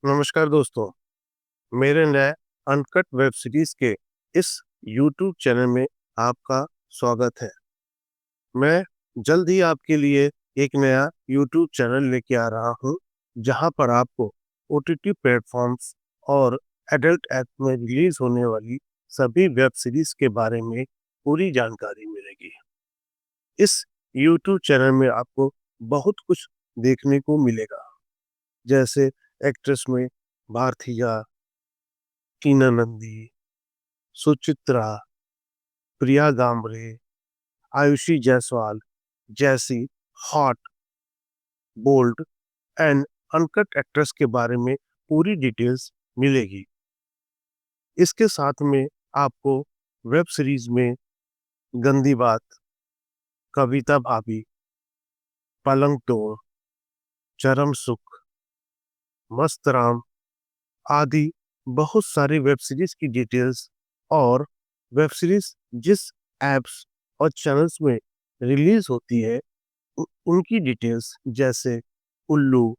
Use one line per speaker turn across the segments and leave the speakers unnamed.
नमस्कार दोस्तों, मेरे नए अनकट वेब सीरीज के इस यूट्यूब चैनल में आपका स्वागत है। मैं जल्द ही आपके लिए एक नया यूट्यूब चैनल लेके आ रहा हूँ, जहाँ पर आपको ओटीटी प्लेटफॉर्म्स और एडल्ट ऐप में रिलीज होने वाली सभी वेब सीरीज के बारे में पूरी जानकारी मिलेगी। इस यूट्यूब चैनल में आपको बहुत कुछ देखने को मिलेगा, जैसे एक्ट्रेस में भारतीया, टीना नंदी, सुचित्रा, प्रिया दामरे, आयुषी जायसवाल जैसी hot, bold and uncut actress के बारे में पूरी डिटेल्स मिलेगी। इसके साथ में आपको वेब सीरीज में गंदी बात, कविता भाभी, पलंग तोड़, चरम सुख, मस्त राम आदि बहुत सारी वेब सीरीज की डिटेल्स और वेब सीरीज जिस एप्स और चैनल्स में रिलीज होती है उनकी डिटेल्स, जैसे उल्लू,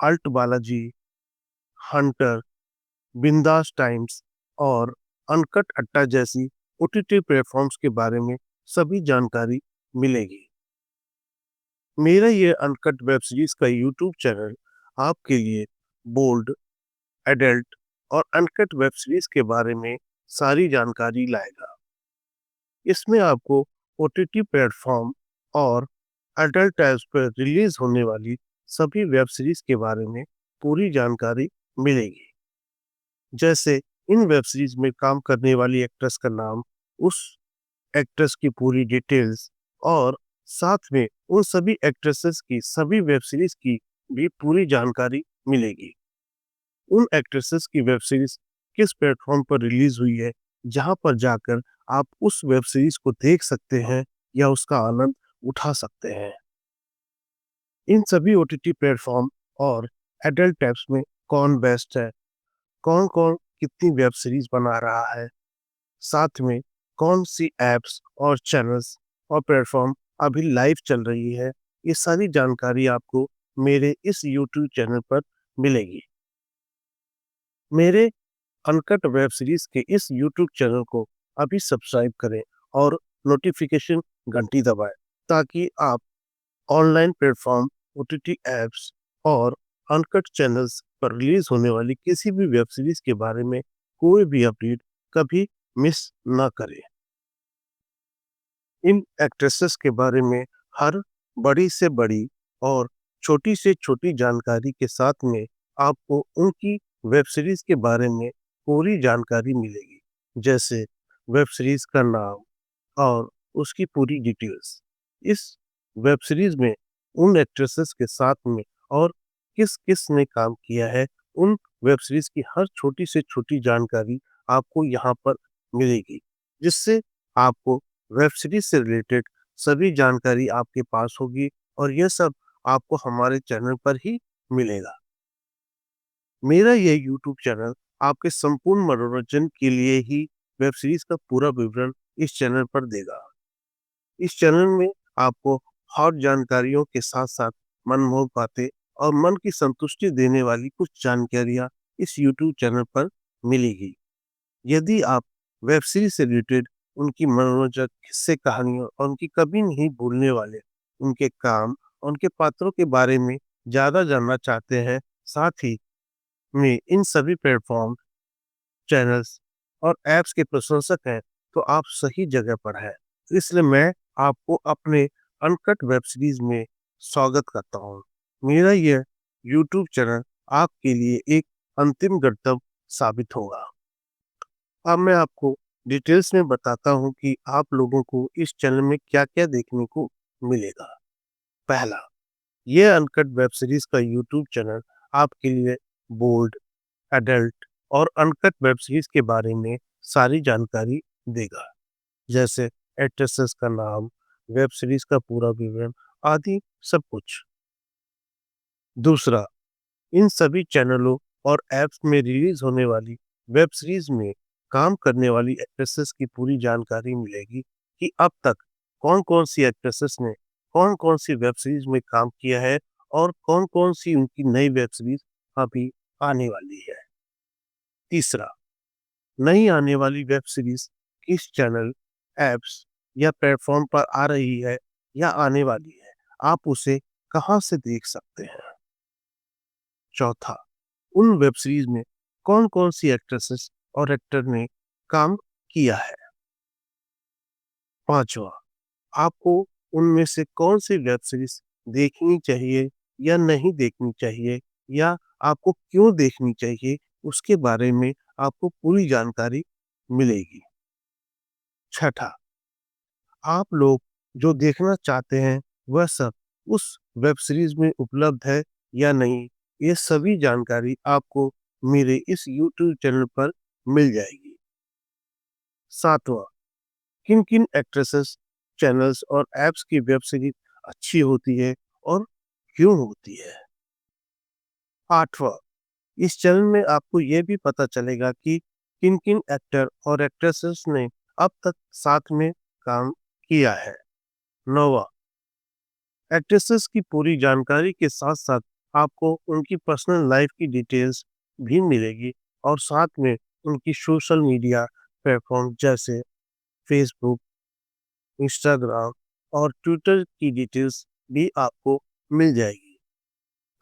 अल्ट बालाजी, हंटर, बिंदास टाइम्स और अनकट अट्टा जैसी ओटीटी प्लेटफॉर्म्स के बारे में सभी जानकारी मिलेगी। मेरा ये अनकट वेब सीरीज का यूट्यूब चैनल आपके लिए बोल्ड, एडल्ट और अनकट वेब सीरीज के बारे में सारी जानकारी लाएगा। इसमें आपको ओटीटी प्लेटफॉर्म और एडल्ट ऐप्स पर रिलीज होने वाली सभी वेब सीरीज के बारे में पूरी जानकारी मिलेगी, जैसे इन वेब सीरीज में काम करने वाली एक्ट्रेस का नाम, उस एक्ट्रेस की पूरी डिटेल्स और साथ में उन सभी एक्ट्रेसेस की सभी वेब सीरीज की भी पूरी जानकारी मिलेगी। उन एक्ट्रेसेस की वेब सीरीज किस प्लेटफॉर्म पर रिलीज हुई है, जहां पर जाकर आप उस वेब सीरीज को देख सकते हैं या उसका आनंद उठा सकते हैं। इन सभी ओटीटी प्लेटफॉर्म और एडल्ट टैब्स में कौन बेस्ट है, कौन कौन कितनी वेब सीरीज बना रहा है, साथ में कौन सी एप्स और चैनल्स और प्लेटफॉर्म अभी लाइव चल रही है, ये सारी जानकारी आपको मेरे इस यूट्यूब चैनल पर मिलेगी। मेरे अनकट वेब सीरीज के इस यूट्यूब चैनल को अभी सब्सक्राइब करें और नोटिफिकेशन घंटी दबाएं, ताकि आप ऑनलाइन प्लेटफॉर्म, ओटीटी एप्स और अनकट चैनल्स पर रिलीज होने वाली किसी भी वेब सीरीज के बारे में कोई भी अपडेट कभी मिस ना करें। इन एक्ट्रेसेस के बारे में हर बड़ी से बड़ी और छोटी से छोटी जानकारी के साथ में आपको उनकी वेब सीरीज के बारे में पूरी जानकारी मिलेगी, जैसे वेब सीरीज का नाम और उसकी पूरी डिटेल्स। इस वेब सीरीज में उन एक्ट्रेसेस के साथ में और किस किस ने काम किया है, उन वेब सीरीज की हर छोटी से छोटी जानकारी आपको यहाँ पर मिलेगी, जिससे आपको वेब सीरीज से रिलेटेड सभी जानकारी आपके पास होगी और यह सब आपको हमारे चैनल पर ही मिलेगा। मेरा यह यूट्यूब चैनल आपके संपूर्ण मनोरंजन के लिए ही वेब सीरीज का पूरा विवरण इस चैनल पर देगा। इस चैनल में आपको हॉट जानकारियों के साथ साथ मनमोहक बातें और मन की संतुष्टि देने वाली कुछ जानकारियां इस यूट्यूब चैनल पर मिलेगी। यदि आप वेब सीरीज से रिलेटेड उनकी मनोरंजक किस्से कहानियों और उनकी कभी नहीं भूलने वाले उनके काम और उनके पात्रों के बारे में ज़्यादा जानना चाहते हैं, साथ ही में इन सभी प्लेटफॉर्म, चैनल्स और ऐप्स के प्रशंसक हैं, तो आप सही जगह पर हैं। इसलिए मैं आपको अपने अनकट वेब सीरीज में स्वागत करता हूँ। मेरा यह यूट्यूब चैनल आपके लिए एक अंतिम गंतव्य साबित होगा। अब मैं आपको डिटेल्स में बताता हूँ कि आप लोगों को इस चैनल में क्या-क्या देखने को मिलेगा। पहला, यह अनकट वेब सीरीज का यूट्यूब चैनल आपके लिए बोल्ड, एडल्ट और अनकट वेब सीरीज के बारे में सारी जानकारी देगा, जैसे एक्ट्रेसेस का नाम, वेब सीरीज का पूरा विवरण आदि सब कुछ। दूसरा, इन सभी चैनलों और ऐप्स में रिलीज होने वाली वेब सीरीज में काम करने वाली एक्ट्रेसेस की पूरी जानकारी मिलेगी कि अब तक कौन-कौन सी एक्ट्रेसेस ने कौन-कौन सी वेब सीरीज में काम किया है और कौन-कौन सी उनकी नई वेब सीरीज अभी आने वाली है। तीसरा, नई आने वाली वेब सीरीज किस चैनल, ऐप्स या प्लेटफॉर्म पर आ रही है या आने वाली है, आप उसे कहाँ से देख सकते हैं। चौथा, उन वेब सीरीज में कौन-कौन सी एक्ट्रेसेस और एक्टर ने काम किया है। पांचवा, आपको उनमें से कौन सी वेब सीरीज देखनी चाहिए या नहीं देखनी चाहिए, या आपको क्यों देखनी चाहिए, उसके बारे में आपको पूरी जानकारी मिलेगी। छठा, आप लोग जो देखना चाहते हैं वह सब उस वेब सीरीज में उपलब्ध है या नहीं, ये सभी जानकारी आपको मेरे इस YouTube चैनल पर मिल जाएगी। सातवां, किन किन एक्ट्रेसेस, चैनल्स और एप्स की वेब सीरीज अच्छी होती है और क्यों होती है। आठवां, इस चैनल में आपको यह भी पता चलेगा कि किन किन एक्टर और एक्ट्रेसेस ने अब तक साथ में काम किया है। नौवां, एक्ट्रेसेस की पूरी जानकारी के साथ साथ आपको उनकी पर्सनल लाइफ की डिटेल्स भी मिलेगी, और साथ में उनकी सोशल मीडिया प्लेटफॉर्म जैसे फेसबुक, इंस्टाग्राम और ट्विटर की डिटेल्स भी आपको मिल जाएगी।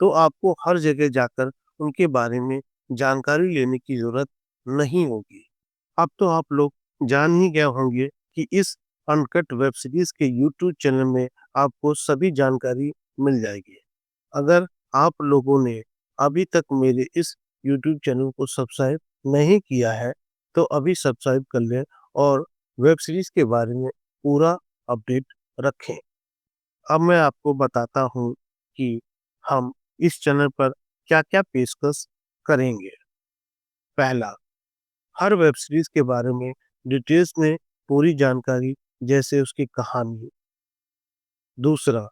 तो आपको हर जगह जाकर उनके बारे में जानकारी लेने की ज़रूरत नहीं होगी। अब तो आप लोग जान ही गए होंगे कि इस अनकट वेब सीरीज़ के यूट्यूब चैनल में आपको सभी जानकारी मिल जाएगी। अगर आप लोगों ने अभी तक मेरे इस यूट्यूब चैनल को सब्सक्राइब नहीं किया है, तो अभी सब्सक्राइब कर लें और वेब सीरीज़ के बारे में पूरा अपडेट रखें। अब मैं आपको बताता हूँ कि हम इस चैनल पर क्या-क्या पेशकश करेंगे। पहला, हर वेब सीरीज के बारे में डिटेल्स में पूरी जानकारी, जैसे उसकी कहानी। दूसरा,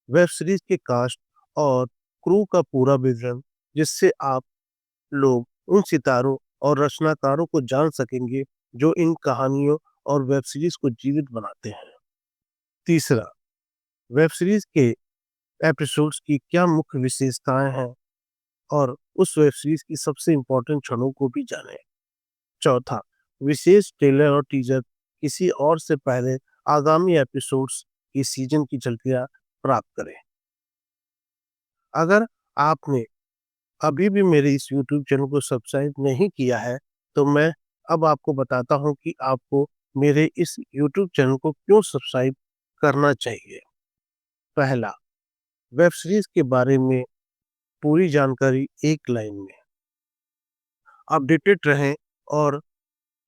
वेब सीरीज के कास्ट और क्रू का पूरा विवरण, जिससे आप लोग उन सितारों और रचनाकारों को जान सकेंगे जो इन कहानियों और वेब सीरीज को जीवित बनाते हैं। तीसरा, वेब सीरीज के एपिसोड्स की क्या मुख्य विशेषताएं हैं और उस वेब सीरीज की सबसे इम्पोर्टेंट क्षणों को भी जानें। चौथा, विशेष ट्रेलर और टीजर किसी और से पहले आगामी एपिसोड्स की सीजन की झलकियां प्राप्त करें। अगर आपने अभी भी मेरे इस YouTube चैनल को सब्सक्राइब नहीं किया है, तो मैं अब आपको बताता हूं कि आपको मेरे इस YouTube चैनल को क्यों सब्सक्राइब करना चाहिए। पहला, वेब सीरीज के बारे में पूरी जानकारी एक लाइन में। अपडेटेड रहें और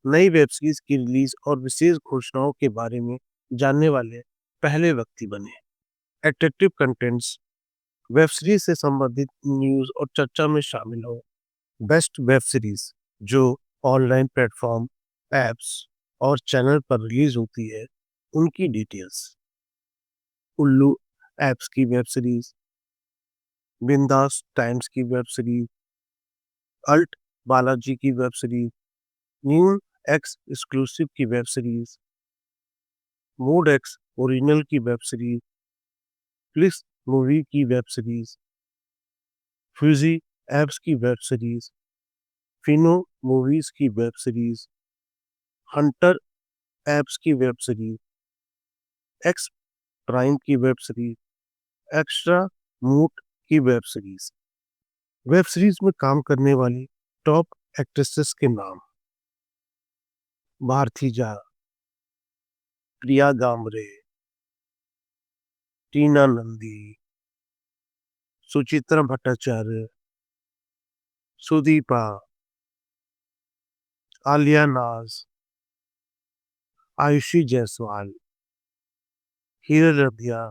नई वेब सीरीज की रिलीज और विशेष घोषणाओं के बारे में जानने वाले पहले व्यक्ति बने। एट्रैक्टिव कंटेंट्स, वेब सीरीज से संबंधित न्यूज़ और चर्चा में शामिल हो। बेस्ट वेब सीरीज जो ऑनलाइन प्लेटफॉर्म, एप्स और चैनल पर रिलीज होती है, उनकी डिटेल्स। उल्लू एप्स की वेब सीरीज, बिंदास टाइम्स की वेब सीरीज, अल्ट बालाजी की web series, New X Exclusive की web series, Mood X Original की वेब सीरीज, फ्लिक्स मूवी की वेब सीरीज, फ्यूजी एप्स की वेब सीरीज, फिनो मूवीज की वेब सीरीज, हंटर एप्स की web series, X Prime की web series, extra मूट की web series. Web series में काम करने वाली टॉप एक्ट्रेसेस के नाम: भारती जा, प्रिया गामरे, टीना नंदी, सुचित्रा भट्टाचार्य, सुदीपा, आलिया नाज, आयुषी जायसवाल, हीरल रदिया,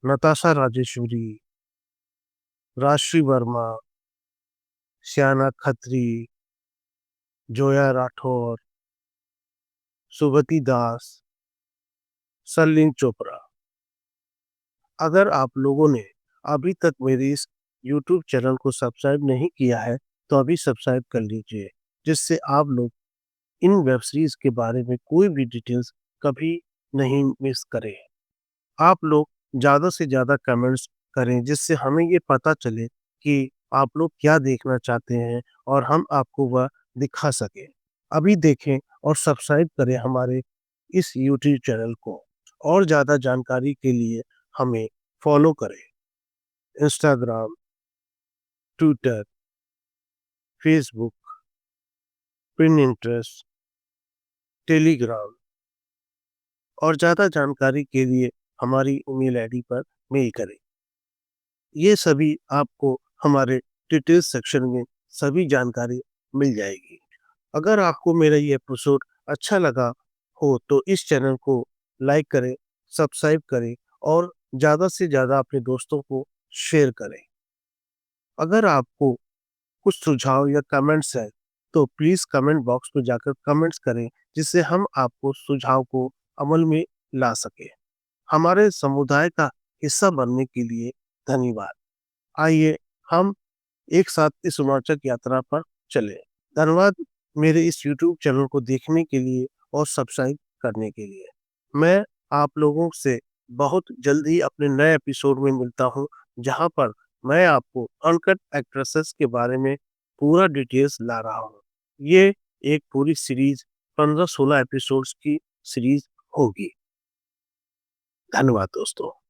नताशा राजेश्वरी, राजश्री वर्मा, श्याना खत्री, जोया राठौर, सुभती दास, सरलीन चोपड़ा। अगर आप लोगों ने अभी तक मेरे इस YouTube चैनल को सब्सक्राइब नहीं किया है, तो अभी सब्सक्राइब कर लीजिए, जिससे आप लोग इन वेब सीरीज के बारे में कोई भी डिटेल्स कभी नहीं मिस करें। आप लोग ज़्यादा से ज़्यादा कमेंट्स करें, जिससे हमें ये पता चले कि आप लोग क्या देखना चाहते हैं और हम आपको वह दिखा सकें। अभी देखें और सब्सक्राइब करें हमारे इस यूट्यूब चैनल को और ज़्यादा जानकारी के लिए हमें फॉलो करें। Instagram, Twitter, Facebook, Pinterest, Telegram और ज़्यादा जानकारी के लिए हमारी ईमेल आईडी पर मेल करें। ये सभी आपको हमारे डिटेल्स सेक्शन में सभी जानकारी मिल जाएगी। अगर आपको मेरा ये एपिसोड अच्छा लगा हो तो इस चैनल को लाइक करें, सब्सक्राइब करें और ज़्यादा से ज़्यादा अपने दोस्तों को शेयर करें। अगर आपको कुछ सुझाव या कमेंट्स हैं तो प्लीज़ कमेंट बॉक्स में जाकर कमेंट्स करें, जिससे हम आपको सुझाव को अमल में ला सकें। हमारे समुदाय का हिस्सा बनने के लिए धन्यवाद। आइए हम एक साथ इस रोमांचक यात्रा पर चलें। धन्यवाद मेरे इस यूट्यूब चैनल को देखने के लिए और सब्सक्राइब करने के लिए। मैं आप लोगों से बहुत जल्द ही अपने नए एपिसोड में मिलता हूँ, जहाँ पर मैं आपको अनकट एक्ट्रेसेस के बारे में पूरा डिटेल्स ला रहा हूँ। ये एक पूरी सीरीज 15-16 एपिसोड्स की सीरीज होगी। धन्यवाद दोस्तों।